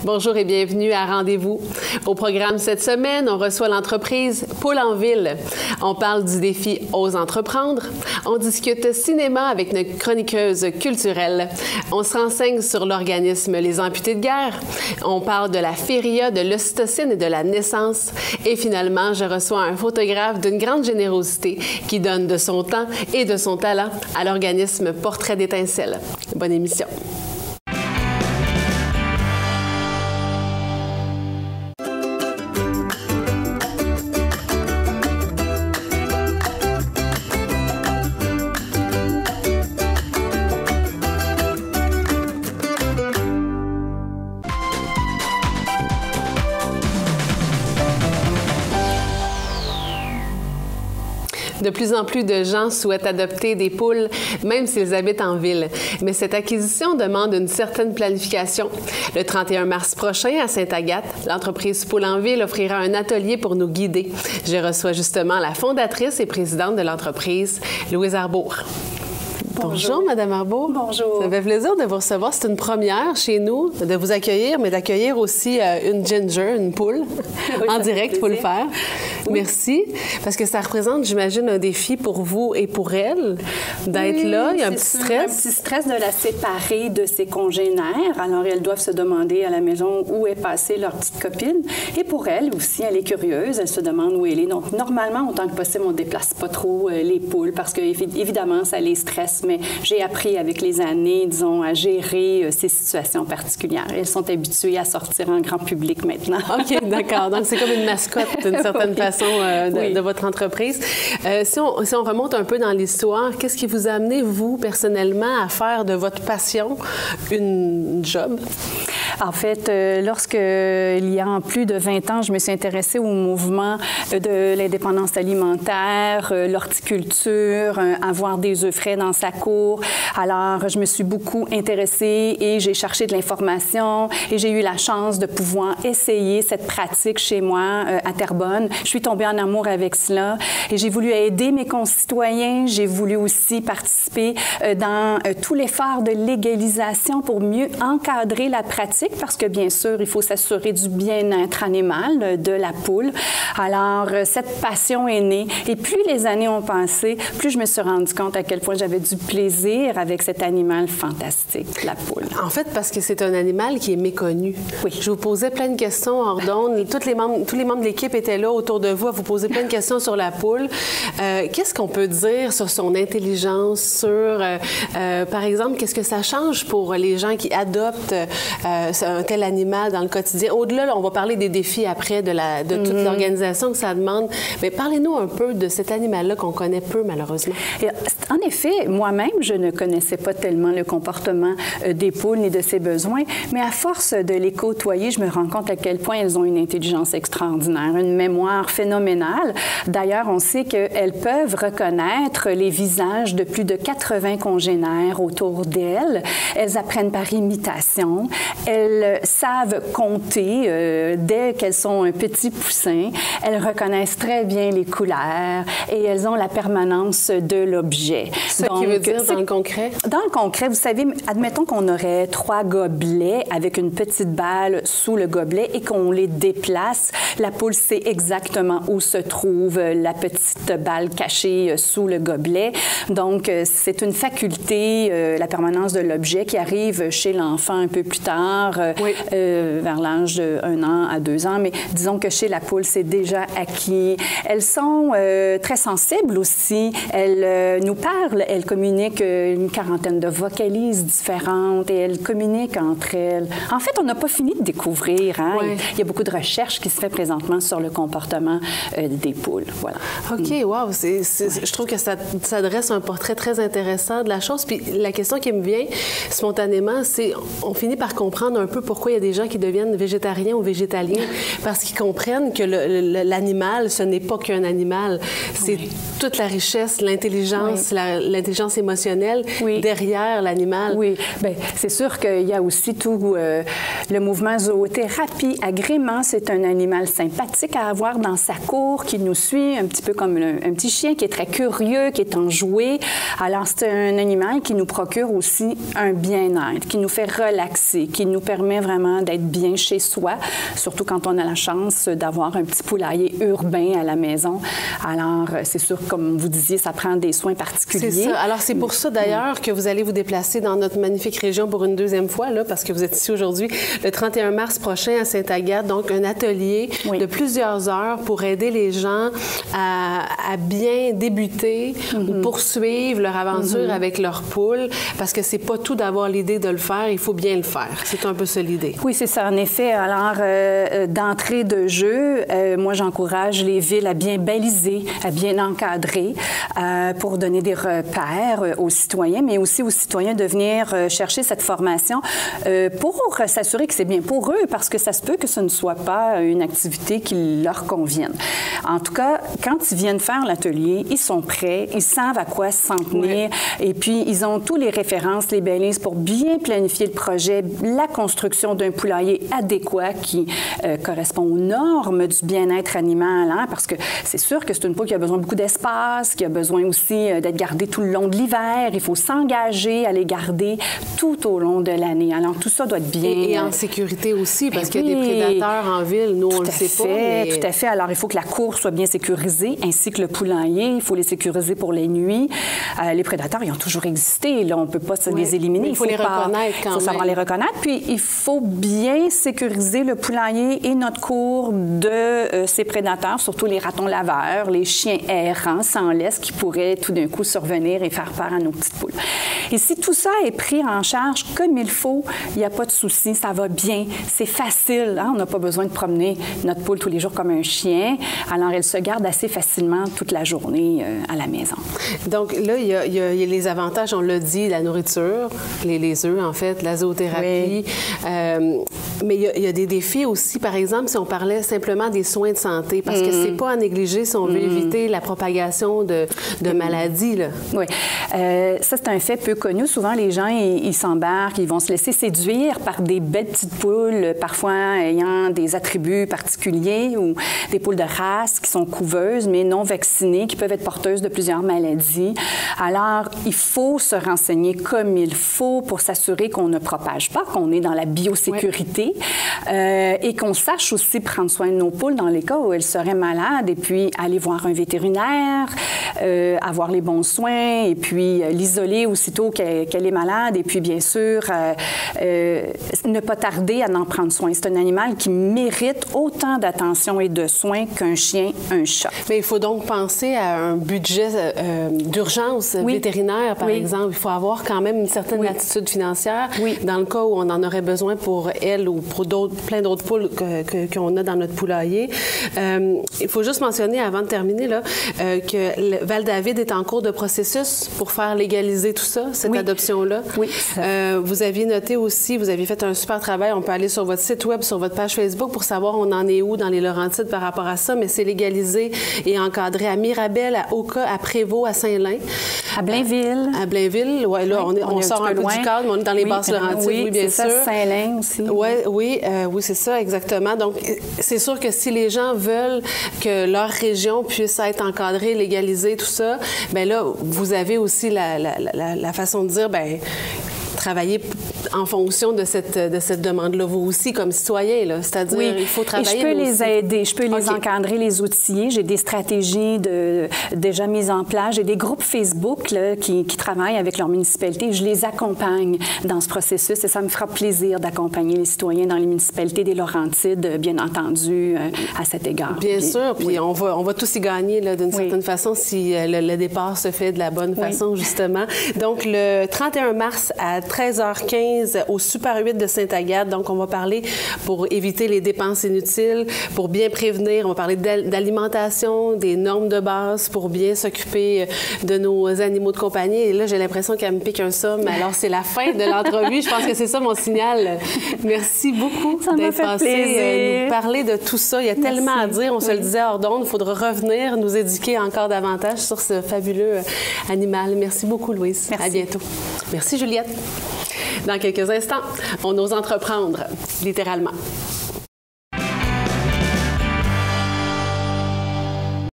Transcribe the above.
Bonjour et bienvenue à Rendez-vous. Au programme cette semaine, on reçoit l'entreprise Poule en Ville. On parle du défi Ose entreprendre. On discute cinéma avec notre chroniqueuse culturelle. On se renseigne sur l'organisme Les Amputés de guerre. On parle de la feria, de l'ocytocine et de la naissance. Et finalement, je reçois un photographe d'une grande générosité qui donne de son temps et de son talent à l'organisme Portrait d'étincelle. Bonne émission. De plus en plus de gens souhaitent adopter des poules, même s'ils habitent en ville. Mais cette acquisition demande une certaine planification. Le 31 mars prochain, à Sainte-Agathe, l'entreprise Poule en Ville offrira un atelier pour nous guider. Je reçois justement la fondatrice et présidente de l'entreprise, Louise Arbour. Bonjour, Madame Arbour. Bonjour. Ça fait plaisir de vous recevoir. C'est une première chez nous de vous accueillir, mais d'accueillir aussi une ginger, une poule, oui, en direct, il faut le faire. Oui. Merci, parce que ça représente, j'imagine, un défi pour vous et pour elle d'être là. Il y a un petit stress. Un petit stress de la séparer de ses congénères. Alors, elles doivent se demander à la maison où est passée leur petite copine. Et pour elle aussi, elle est curieuse. Elle se demande où elle est. Donc, normalement, autant que possible, on ne déplace pas trop les poules parce que, évidemment, ça les stresse. Mais j'ai appris avec les années, disons, à gérer ces situations particulières. Elles sont habituées à sortir en grand public maintenant. OK, d'accord. Donc, c'est comme une mascotte, d'une certaine façon, de votre entreprise. Si on remonte un peu dans l'histoire, qu'est-ce qui vous a amené, vous, personnellement, à faire de votre passion une job? En fait, lorsque, il y a plus de 20 ans, je me suis intéressée au mouvement de l'indépendance alimentaire, l'horticulture, avoir des œufs frais dans sa cour. Alors, je me suis beaucoup intéressée et j'ai cherché de l'information et j'ai eu la chance de pouvoir essayer cette pratique chez moi à Terrebonne. Je suis tombée en amour avec cela et j'ai voulu aider mes concitoyens. J'ai voulu aussi participer dans tout l'effort de légalisation pour mieux encadrer la pratique parce que, bien sûr, il faut s'assurer du bien-être animal de la poule. Alors, cette passion est née et plus les années ont passé, plus je me suis rendu compte à quel point j'avais du plaisir avec cet animal fantastique, la poule. En fait, parce que c'est un animal qui est méconnu. Oui. Je vous posais plein de questions hors d'onde. Tous les membres de l'équipe étaient là autour de vous à vous poser plein de questions sur la poule. Qu'est-ce qu'on peut dire sur son intelligence, sur, par exemple, qu'est-ce que ça change pour les gens qui adoptent un tel animal dans le quotidien? Au-delà, là, on va parler des défis après de toute l'organisation que ça demande. Mais parlez-nous un peu de cet animal-là qu'on connaît peu, malheureusement. Et, en effet, moi-même, je ne connaissais pas tellement le comportement des poules ni de ses besoins, mais à force de les côtoyer, je me rends compte à quel point elles ont une intelligence extraordinaire, une mémoire phénoménale. D'ailleurs, on sait qu'elles peuvent reconnaître les visages de plus de 80 congénères autour d'elles. Elles apprennent par imitation. Elles savent compter dès qu'elles sont un petit poussin. Elles reconnaissent très bien les couleurs et elles ont la permanence de l'objet. Ce qui veut dire dans le concret? Dans le concret, vous savez, admettons qu'on aurait 3 gobelets avec une petite balle sous le gobelet et qu'on les déplace. La poule sait exactement où se trouve la petite balle cachée sous le gobelet. Donc, c'est une faculté, la permanence de l'objet, qui arrive chez l'enfant un peu plus tard, oui. Vers l'âge de 1 an à 2 ans. Mais disons que chez la poule, c'est déjà acquis. Elles sont très sensibles aussi. Elles nous parlent, elles communiquent une quarantaine de vocalises différentes et elles communiquent entre elles. En fait, on n'a pas fini de découvrir. Hein? Oui. Il y a beaucoup de recherches qui se fait présentement sur le comportement des poules. Voilà. OK, wow. Je trouve que ça dresse un portrait très intéressant de la chose. Puis la question qui me vient spontanément, c'est on finit par comprendre un peu pourquoi il y a des gens qui deviennent végétariens ou végétaliens, parce qu'ils comprennent que l'animal, ce n'est pas qu'un animal. C'est toute la richesse, l'intelligence, l'intelligence émotionnelle derrière l'animal. Oui, bien, c'est sûr qu'il y a aussi tout le mouvement zoothérapie. Agrément, c'est un animal sympathique à avoir dans sa cour, qui nous suit un petit peu comme un petit chien qui est très curieux, qui est enjoué. Alors, c'est un animal qui nous procure aussi un bien-être, qui nous fait relaxer, qui nous permet vraiment d'être bien chez soi, surtout quand on a la chance d'avoir un petit poulailler urbain à la maison. Alors, c'est sûr, comme vous disiez, ça prend des soins particuliers. C'est ça. Alors, c'est pour ça, d'ailleurs, que vous allez vous déplacer dans notre magnifique région pour une deuxième fois, là, parce que vous êtes ici aujourd'hui, le 31 mars prochain à Sainte-Agathe, donc un atelier de plusieurs heures pour aider les gens à bien débuter ou poursuivre leur aventure avec leur poule, parce que c'est pas tout d'avoir l'idée de le faire, il faut bien le faire. C'est un peu ça l'idée. Oui, c'est ça, en effet. Alors, d'entrée de jeu, moi, j'encourage les villes à bien baliser, à bien encadrer pour donner des repères aux citoyens, mais aussi aux citoyens de venir chercher cette formation pour s'assurer que c'est bien pour eux, parce que ça se peut que ce ne soit pas une activité qui leur convienne. En tout cas, quand ils viennent faire l'atelier, ils sont prêts, ils savent à quoi s'en tenir, et puis ils ont tous les références, les balises pour bien planifier le projet, la construction d'un poulailler adéquat qui correspond aux normes du bien-être animal, hein, parce que c'est sûr que c'est une poule qui a besoin de beaucoup d'espace, qui a besoin aussi d'être gardée tout le long de l'hiver. Il faut s'engager à les garder tout au long de l'année. Alors, tout ça doit être bien... Et en sécurité aussi, parce qu'il y a des prédateurs en ville, nous, on le sait pas. Mais... Tout à fait. Alors, il faut que la cour soit bien sécurisée, ainsi que le poulailler. Il faut les sécuriser pour les nuits. Les prédateurs, ils ont toujours existé. Là, on ne peut pas les éliminer. Il faut les reconnaître quand même. Il faut savoir les reconnaître. Puis, il faut bien sécuriser le poulailler et notre cour de ces prédateurs, surtout les ratons laveurs, les chiens errants sans laisse qui pourraient tout d'un coup survenir et faire peur à nos petites poules. Et si tout ça est pris en charge comme il faut, il n'y a pas de souci, ça va bien, c'est facile. Hein? On n'a pas besoin de promener notre poule tous les jours comme un chien. Alors, elle se garde assez facilement toute la journée à la maison. Donc là, il y a les avantages, on l'a dit, la nourriture, les œufs, en fait, la zoothérapie. Mais il y a des défis aussi, par exemple, si on parlait simplement des soins de santé, parce que c'est pas à négliger si on veut éviter la propagation de maladies. Là. Oui. Ça, c'est un fait peu connu. Souvent, les gens, ils s'embarquent, ils vont se laisser séduire par des belles petites poules, parfois ayant des attributs particuliers ou des poules de race qui sont couveuses, mais non vaccinées, qui peuvent être porteuses de plusieurs maladies. Alors, il faut se renseigner comme il faut pour s'assurer qu'on ne propage pas, qu'on est dans la biosécurité et qu'on sache aussi prendre soin de nos poules dans les cas où elles seraient malades et puis aller voir un vétérinaire, avoir les bons soins et puis l'isoler aussitôt qu'elle est malade et puis bien sûr ne pas tarder à en prendre soin. C'est un animal qui mérite autant d'attention et de soins qu'un chien, un chat. Mais il faut donc penser à un budget d'urgence vétérinaire, par exemple. Il faut avoir quand même une certaine latitude financière dans le cas où on en aurait besoin pour elle ou pour plein d'autres poules qu'on a dans notre poulailler. Il faut juste mentionner, avant de terminer, là, que Val-David est en cours de processus pour faire légaliser tout ça, cette adoption-là. Oui. Vous aviez noté aussi, vous aviez fait un super travail. On peut aller sur votre site web, sur votre page Facebook pour savoir on en est où dans les Laurentides par rapport à ça, mais c'est légalisé et encadré à Mirabel, à Oka, à Prévost, à Saint-Lin. À Blainville. À Blainville, oui. Là, on sort un peu du cadre, mais on est dans les Basses-Laurentides, oui, bien sûr. Ça, Saint-Lin aussi. Oui, c'est ça, exactement. Donc, c'est sûr que si les gens veulent que leur région puisse être encadrée, légalisée, tout ça, bien là, vous avez aussi la façon de dire, bien, travailler en fonction de cette demande-là, vous aussi, comme citoyen, là. C'est-à-dire, il faut travailler. Et je peux les aider, je peux les encadrer, les outiller. J'ai des stratégies déjà mises en place. J'ai des groupes Facebook là, qui travaillent avec leur municipalité. Je les accompagne dans ce processus et ça me fera plaisir d'accompagner les citoyens dans les municipalités des Laurentides, bien entendu, à cet égard. Bien sûr, puis on va tous y gagner d'une certaine façon si le départ se fait de la bonne façon, justement. Donc, le 31 mars à 13h15 au Super 8 de Sainte-Agathe. Donc, on va parler pour éviter les dépenses inutiles, pour bien prévenir. On va parler d'alimentation, des normes de base pour bien s'occuper de nos animaux de compagnie. Et là, j'ai l'impression qu'elle me pique un somme. Alors, c'est la fin de l'entrevue. Je pense que c'est ça mon signal. Merci beaucoup d'être passé nous parler de tout ça. Il y a tellement à dire. On se le disait hors d'onde. Il faudra revenir nous éduquer encore davantage sur ce fabuleux animal. Merci beaucoup, Louise. Merci. À bientôt. Merci, Juliette. Dans quelques instants, on ose entreprendre, littéralement.